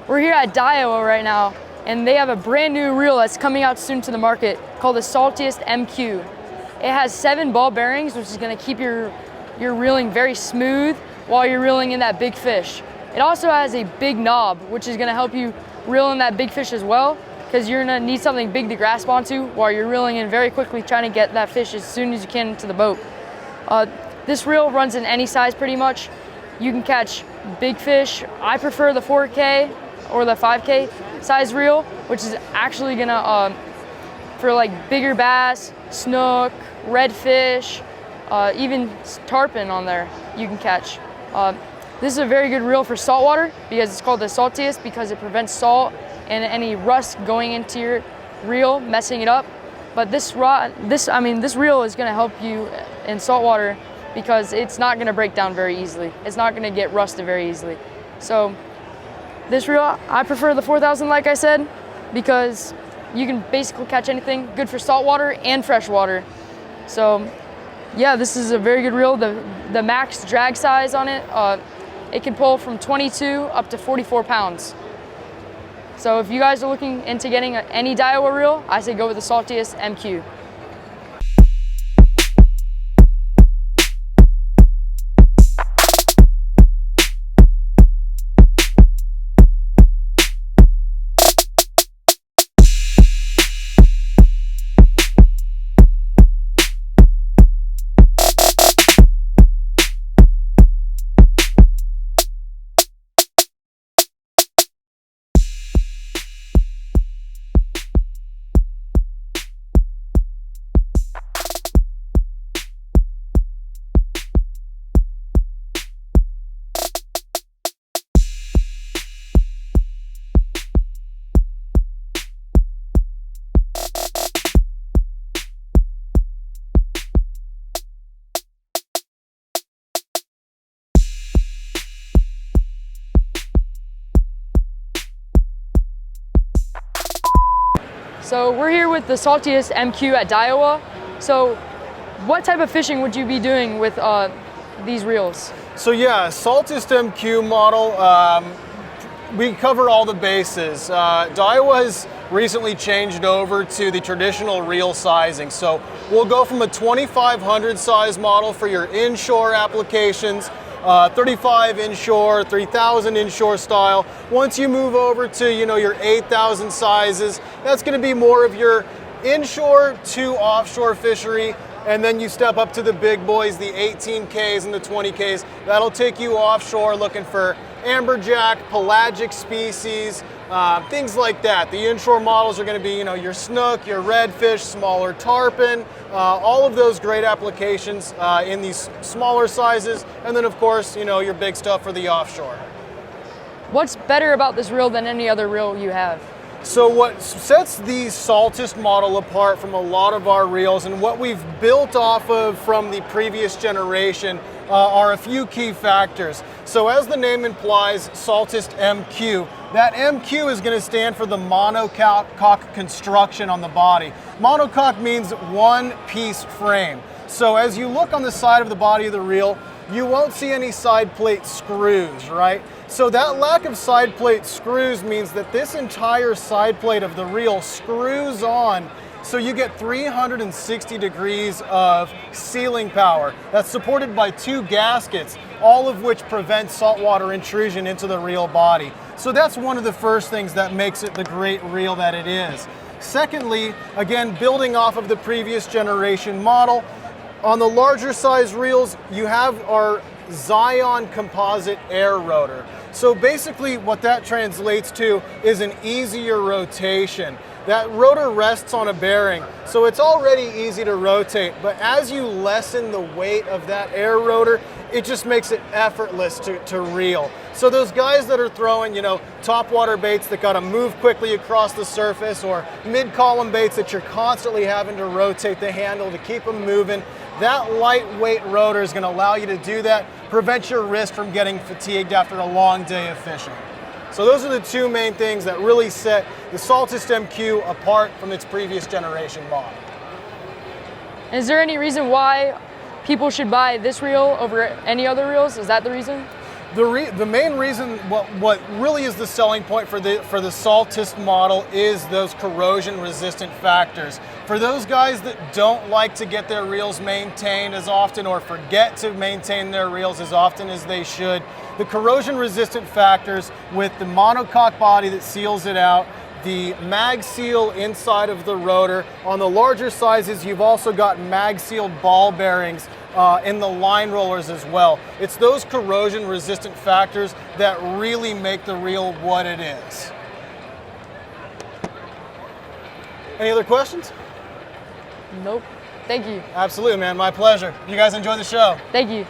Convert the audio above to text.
We're here at Diawa right now, and they have a brand new reel that's coming out soon to the market called the Saltist MQ. It has 7 ball bearings, which is going to keep your reeling very smooth while you're reeling in that big fish. It also has a big knob, which is going to help you reel in that big fish as well, because you're going to need something big to grasp onto while you're reeling in very quickly, trying to get that fish as soon as you can into the boat. This reel runs in any size pretty much. You can catch big fish. I prefer the 4K or the 5K size reel, which is actually gonna, for like bigger bass, snook, redfish, even tarpon on there you can catch. This is a very good reel for saltwater because it's called the Saltist because it prevents salt and any rust going into your reel, messing it up. But this reel is gonna help you in saltwater because it's not gonna break down very easily. It's not gonna get rusted very easily. So this reel, I prefer the 4000 like I said, because you can basically catch anything, good for saltwater and freshwater. So yeah, this is a very good reel. The max drag size on it, it can pull from 22 up to 44 pounds. So if you guys are looking into getting any Diawa reel, I say go with the Saltist MQ. So we're here with the Saltist MQ at Diawa. So what type of fishing would you be doing with these reels? So yeah, Saltist MQ model, we cover all the bases. Diawa has recently changed over to the traditional reel sizing. So we'll go from a 2500 size model for your inshore applications, 35 inshore, 3000 inshore style. Once you move over to your 8000 sizes, that's going to be more of your inshore to offshore fishery. And then you step up to the big boys, the 18Ks and the 20Ks. That'll take you offshore looking for amberjack, pelagic species, things like that. The inshore models are going to be, your snook, your redfish, smaller tarpon, all of those great applications in these smaller sizes. And then, of course, your big stuff for the offshore. What's better about this reel than any other reel you have? So what sets the Saltist model apart from a lot of our reels and what we've built off of from the previous generation are a few key factors. So as the name implies, Saltist MQ, that MQ is going to stand for the monocoque construction on the body. Monocoque means one piece frame. So as you look on the side of the body of the reel, you won't see any side plate screws, right? So that lack of side plate screws means that this entire side plate of the reel screws on, so you get 360 degrees of sealing power. That's supported by 2 gaskets, all of which prevent saltwater intrusion into the reel body. So that's one of the first things that makes it the great reel that it is. Secondly, again, building off of the previous generation model, on the larger size reels, you have our Zion composite air rotor. So basically what that translates to is an easier rotation. That rotor rests on a bearing, so it's already easy to rotate, but as you lessen the weight of that air rotor, it just makes it effortless to reel. So those guys that are throwing, topwater baits that gotta move quickly across the surface, or mid-column baits that you're constantly having to rotate the handle to keep them moving, that lightweight rotor is gonna allow you to do that, prevent your wrist from getting fatigued after a long day of fishing. So those are the 2 main things that really set the Saltist MQ apart from its previous generation model. Is there any reason why people should buy this reel over any other reels? Is that the reason? The main reason, what really is the selling point for the Saltist model is those corrosion resistant factors. For those guys that don't like to get their reels maintained as often or forget to maintain their reels as often as they should, the corrosion resistant factors with the monocoque body that seals it out, the mag seal inside of the rotor. On the larger sizes, you've also got mag sealed ball bearings in the line rollers as well. It's those corrosion resistant factors that really make the reel what it is. Any other questions? Nope. Thank you. Absolutely, man. My pleasure. You guys enjoy the show. Thank you.